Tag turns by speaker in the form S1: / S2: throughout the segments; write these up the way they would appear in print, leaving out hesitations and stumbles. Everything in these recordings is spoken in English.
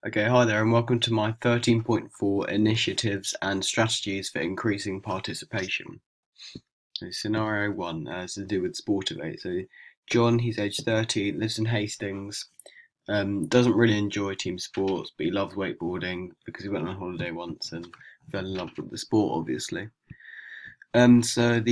S1: Okay, hi there, and welcome to my 13.4 initiatives and strategies for increasing participation. So scenario one is to do with Sportivate. So, John, he's age 30, lives in Hastings, doesn't really enjoy team sports, but he loves wakeboarding because he went on holiday once and fell in love with the sport, obviously. So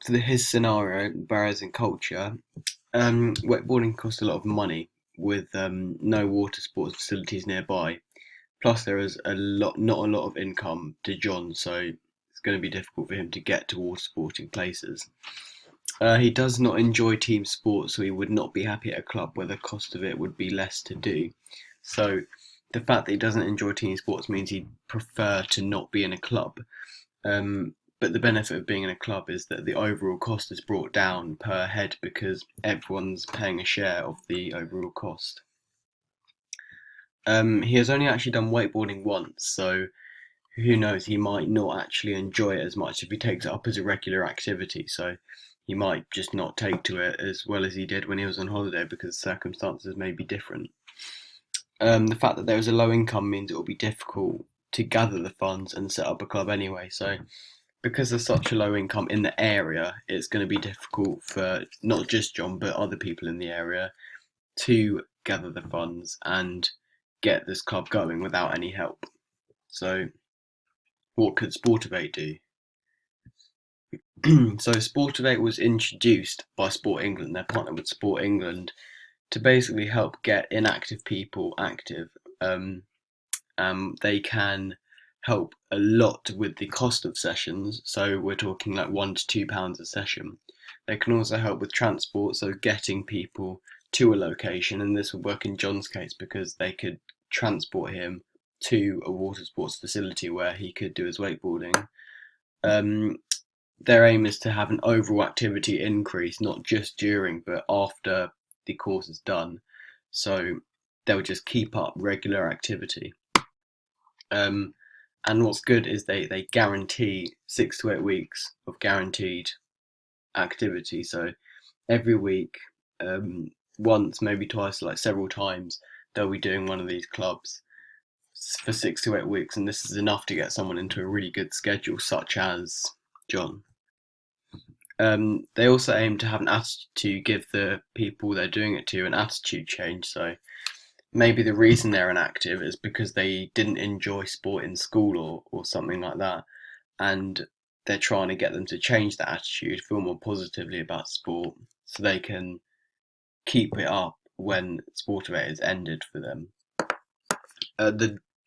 S1: his scenario, barriers in culture, wakeboarding costs a lot of money with no water sports facilities nearby. Plus, there is not a lot of income to John, so it's going to be difficult for him to get to water sporting places. He does not enjoy team sports, so he would not be happy at a club where the cost of it would be less to do. So, the fact that he doesn't enjoy team sports means he'd prefer to not be in a club. But the benefit of being in a club is that the overall cost is brought down per head because everyone's paying a share of the overall cost. He has only actually done wakeboarding once, so who knows, he might not actually enjoy it as much if he takes it up as a regular activity. So he might just not take to it as well as he did when he was on holiday because circumstances may be different. The fact that there is a low income means it will be difficult to gather the funds and set up a club anyway. So because there's such a low income in the area, it's going to be difficult for not just John but other people in the area to gather the funds and get this club going without any help. So what could Sportivate do? So Sportivate was introduced by Sport England. They're partnered with Sport England to basically help get inactive people active. Um, they can help a lot with the cost of sessions. So we're talking like £1 to £2 a session. They can also help with transport, so getting people to a location, and this would work in John's case because they could transport him to a water sports facility where he could do his wakeboarding. Um, their aim is to have an overall activity increase, not just during, but after the course is done. So they'll just keep up regular activity. Um, and what's good is they guarantee 6 to 8 weeks of guaranteed activity. So every week, once, maybe twice, like several times, they'll be doing one of these clubs for 6 to 8 weeks, and this is enough to get someone into a really good schedule, such as John. They also aim to have an attitude to give the people they're doing it to an attitude change. So maybe the reason they're inactive is because they didn't enjoy sport in school or something like that, and they're trying to get them to change that attitude, feel more positively about sport, so they can keep it up when Sportivate has ended for them.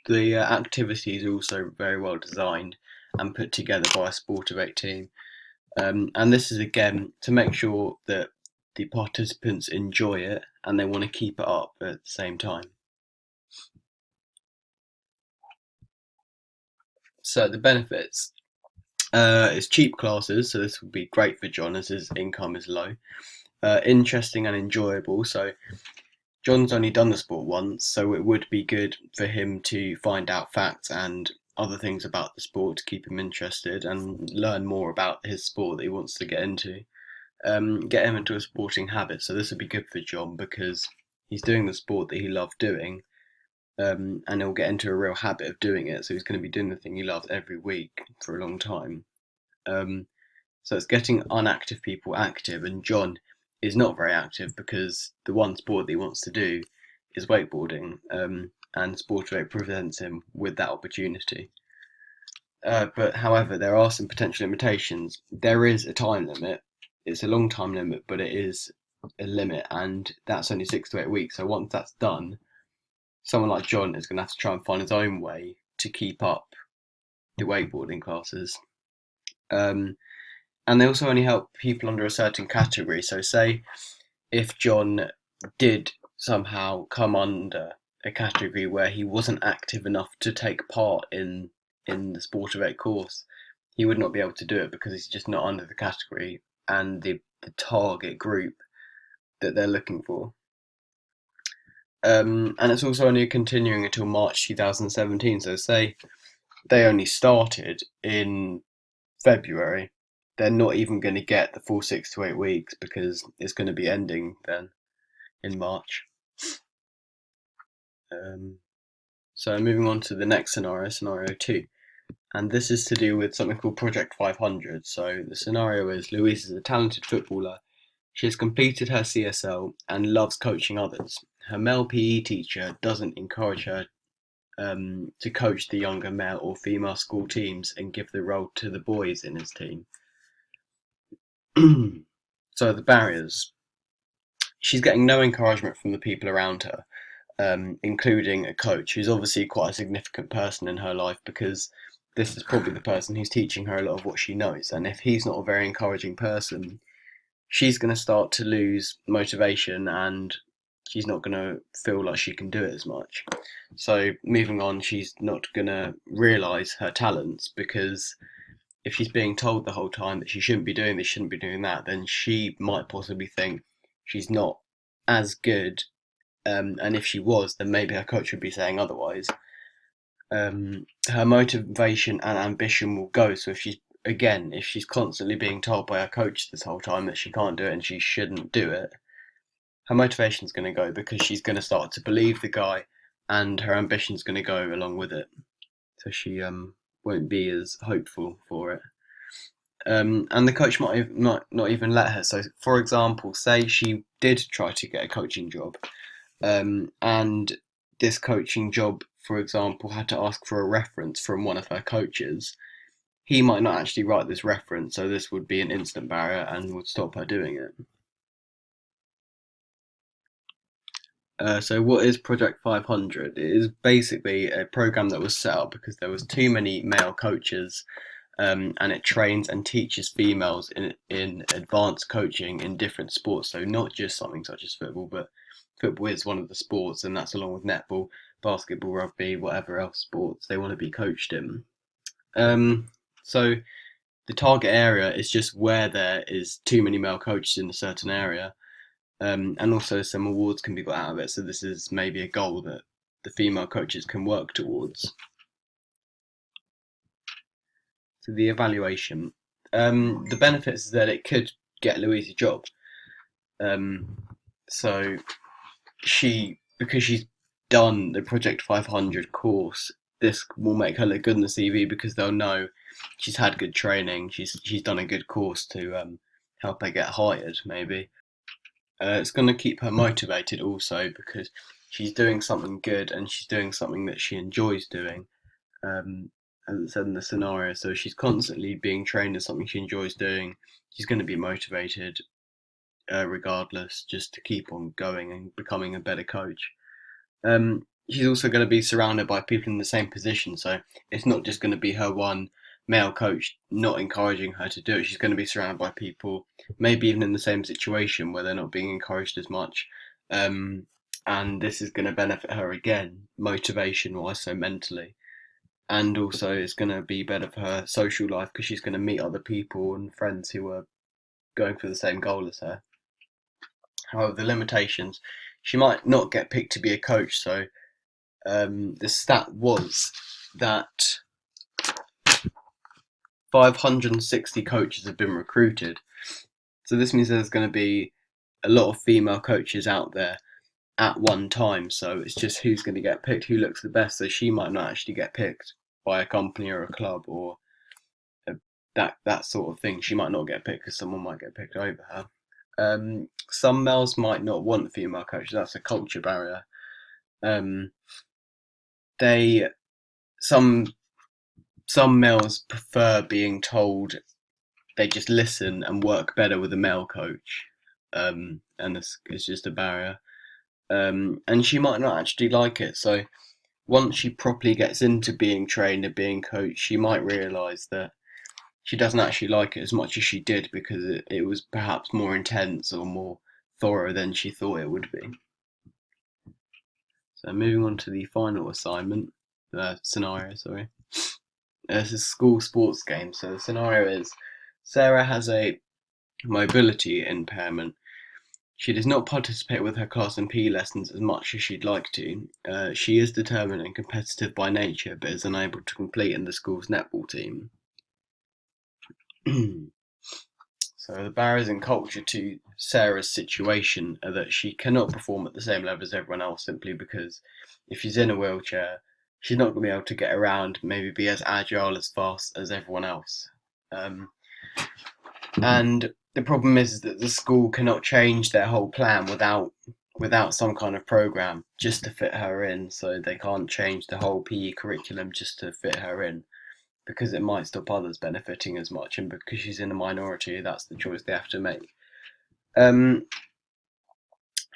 S1: The activities are also very well designed and put together by a Sportivate team. And this is again to make sure that the participants enjoy it and they want to keep it up at the same time. So the benefits is cheap classes, so this would be great for John as his income is low. Interesting and enjoyable, so John's only done the sport once, so it would be good for him to find out facts and other things about the sport to keep him interested and learn more about his sport that he wants to get into. Get him into a sporting habit. So this would be good for John because he's doing the sport that he loved doing, and he'll get into a real habit of doing it. So he's going to be doing the thing he loves every week for a long time. Um, so it's getting unactive people active, and John is not very active because the one sport that he wants to do is wakeboarding, and Sportvape presents him with that opportunity. But however, there are some potential limitations. There is a time limit. It's a long time limit, but it is a limit, and that's only 6 to 8 weeks. So once that's done, someone like John is going to have to try and find his own way to keep up the wakeboarding classes. Um, and they also only help people under a certain category. So, say if John did somehow come under a category where he wasn't active enough to take part in the Sport of Eight course, he would not be able to do it because he's just not under the category and the target group that they're looking for. And it's also only continuing until March 2017. So, say they only started in February, they're not even going to get the full 6 to 8 weeks because it's going to be ending then in March. Um, So moving on to the next scenario, scenario 2. And this is to do with something called Project 500. So the scenario is Louise is a talented footballer. She has completed her CSL and loves coaching others. Her male PE teacher doesn't encourage her to coach the younger male or female school teams and give the role to the boys in his team. So the barriers. She's getting no encouragement from the people around her, including a coach who's obviously quite a significant person in her life, because this is probably the person who's teaching her a lot of what she knows. And if he's not a very encouraging person, she's going to start to lose motivation and she's not going to feel like she can do it as much. So moving on, she's not going to realise her talents, because if she's being told the whole time that she shouldn't be doing this, shouldn't be doing that, then she might possibly think she's not as good. And if she was, then maybe her coach would be saying otherwise. Her motivation and ambition will go. So if she's constantly being told by her coach this whole time that she can't do it and she shouldn't do it, her motivation's going to go, because she's going to start to believe the guy, and her ambition's going to go along with it. So she won't be as hopeful for it. And the coach might not even let her. So, for example, say she did try to get a coaching job, and this coaching job, for example, had to ask for a reference from one of her coaches. He might not actually write this reference, so this would be an instant barrier and would stop her doing it. So what is Project 500? It is basically a program that was set up because there was too many male coaches, and it trains and teaches females in advanced coaching in different sports. So not just something such as football, but football is one of the sports, and that's along with netball, basketball, rugby, whatever else sports they want to be coached in. So the target area is just where there is too many male coaches in a certain area. And also some awards can be got out of it. So this is maybe a goal that the female coaches can work towards. So the evaluation. The benefits is that it could get Louise a job. So because she's done the Project 500 course, this will make her look good in the CV, because they'll know she's had good training. She's done a good course to help her get hired, maybe. It's going to keep her motivated also, because she's doing something good and she's doing something that she enjoys doing, as it said in the scenario. So she's constantly being trained as something she enjoys doing. She's going to be motivated regardless, just to keep on going and becoming a better coach. She's also going to be surrounded by people in the same position, so it's not just going to be her one male coach not encouraging her to do it. She's going to be surrounded by people, maybe even in the same situation, where they're not being encouraged as much. And this is going to benefit her again, motivation wise, so mentally. And also, it's going to be better for her social life, because she's going to meet other people and friends who are going for the same goal as her. However, the limitations, she might not get picked to be a coach. So the stat was that 560 coaches have been recruited. So this means there's going to be a lot of female coaches out there at one time. So it's just who's going to get picked, who looks the best. So she might not actually get picked by a company or a club or that sort of thing. She might not get picked because someone might get picked over her. Some males might not want female coaches. That's a culture barrier. Some males prefer being told. They just listen and work better with a male coach, and it's just a barrier. And she might not actually like it. So once she properly gets into being trained and being coached, she might realise that she doesn't actually like it as much as she did, because it was perhaps more intense or more thorough than she thought it would be. So moving on to the final scenario, sorry. This is school sports game. So the scenario is Sarah has a mobility impairment. She does not participate with her class and PE lessons as much as she'd like to. She is determined and competitive by nature, but is unable to compete in the school's netball team. So the barriers in culture to Sarah's situation are that she cannot perform at the same level as everyone else, simply because if she's in a wheelchair, she's not going to be able to get around, maybe be as agile, as fast as everyone else. And the problem is that the school cannot change their whole plan without some kind of program just to fit her in. So they can't change the whole PE curriculum just to fit her in, because it might stop others benefiting as much, and because she's in a minority, that's the choice they have to make.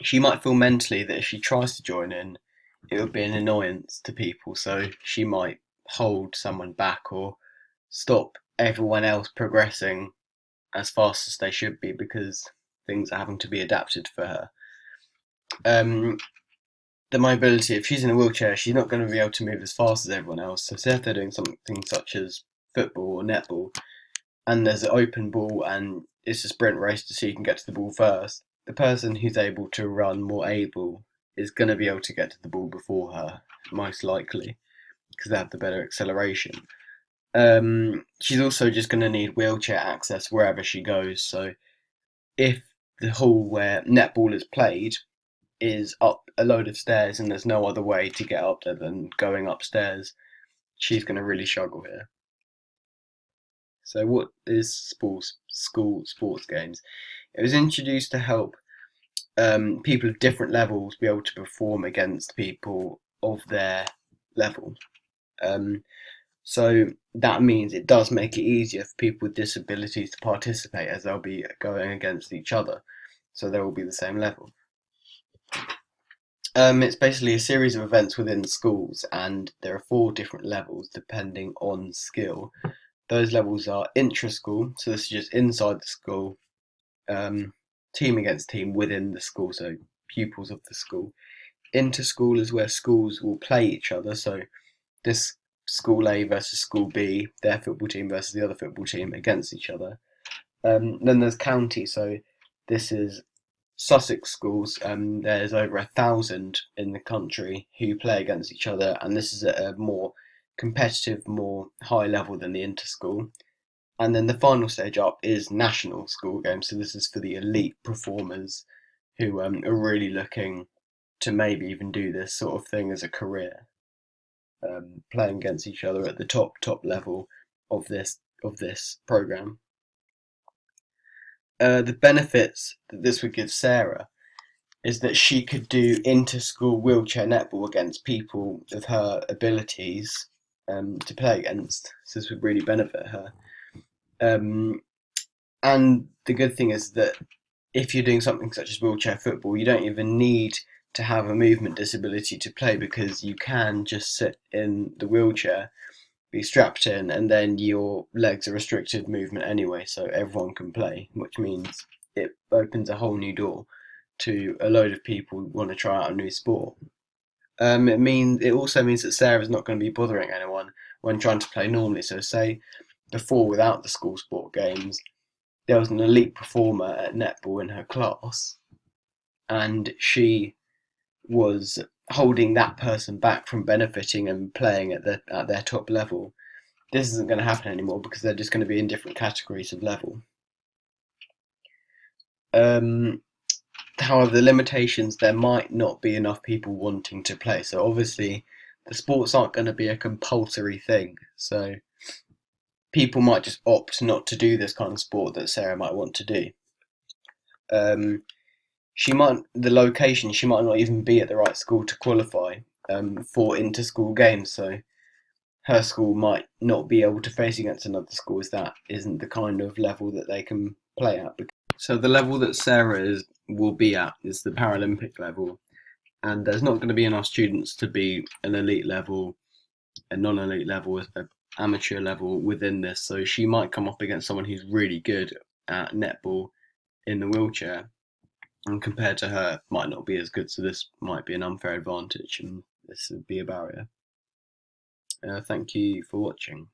S1: She might feel mentally that if she tries to join in, it would be an annoyance to people, so she might hold someone back or stop everyone else progressing as fast as they should be, because things are having to be adapted for her. The mobility, if she's in a wheelchair, she's not going to be able to move as fast as everyone else. So say if they're doing something such as football or netball, and there's an open ball and it's a sprint race to see who can get to the ball first, the person who's able to run more able is going to be able to get to the ball before her, most likely, because they have the better acceleration. She's also just going to need wheelchair access wherever she goes. So if the hall where netball is played is up a load of stairs and there's no other way to get up there than going upstairs, she's going to really struggle here. So what is school sports games? It was introduced to help people of different levels be able to perform against people of their level. So that means it does make it easier for people with disabilities to participate, as they'll be going against each other, so they will be the same level. It's basically a series of events within schools, and there are 4 different levels depending on skill. Those levels are intra-school, so this is just inside the school, team against team within the school, so pupils of the school. Inter-school is where schools will play each other, so this school A versus school B, their football team versus the other football team against each other. Then there's county, so this is Sussex schools. There's over 1,000 in the country who play against each other, and this is at a more competitive, more high level than the inter-school. And then the final stage up is national school games, so this is for the elite performers who are really looking to maybe even do this sort of thing as a career, playing against each other at the top level of this program. The benefits that this would give Sarah is that she could do inter-school wheelchair netball against people of her abilities to play against. So this would really benefit her. And the good thing is that if you're doing something such as wheelchair football, you don't even need to have a movement disability to play, because you can just sit in the wheelchair, be strapped in, and then your legs are restricted movement anyway, so everyone can play, which means it opens a whole new door to a load of people who want to try out a new sport. It also means that Sarah's not going to be bothering anyone when trying to play normally. So say before, without the school sport games, there was an elite performer at netball in her class, and she was holding that person back from benefiting and playing at their top level. This isn't going to happen anymore, because they're just going to be in different categories of level. However, the limitations, there might not be enough people wanting to play. So obviously the sports aren't going to be a compulsory thing. So people might just opt not to do this kind of sport that Sarah might want to do. She might not even be at the right school to qualify for inter-school games. So her school might not be able to face against another school, as that isn't the kind of level that they can play at. So the level that Sarah will be at is the Paralympic level, and there's not going to be enough students to be an elite level, a non-elite level, an amateur level within this. So she might come up against someone who's really good at netball in the wheelchair, and compared to her might not be as good. So this might be an unfair advantage, and this would be a barrier. Thank you for watching.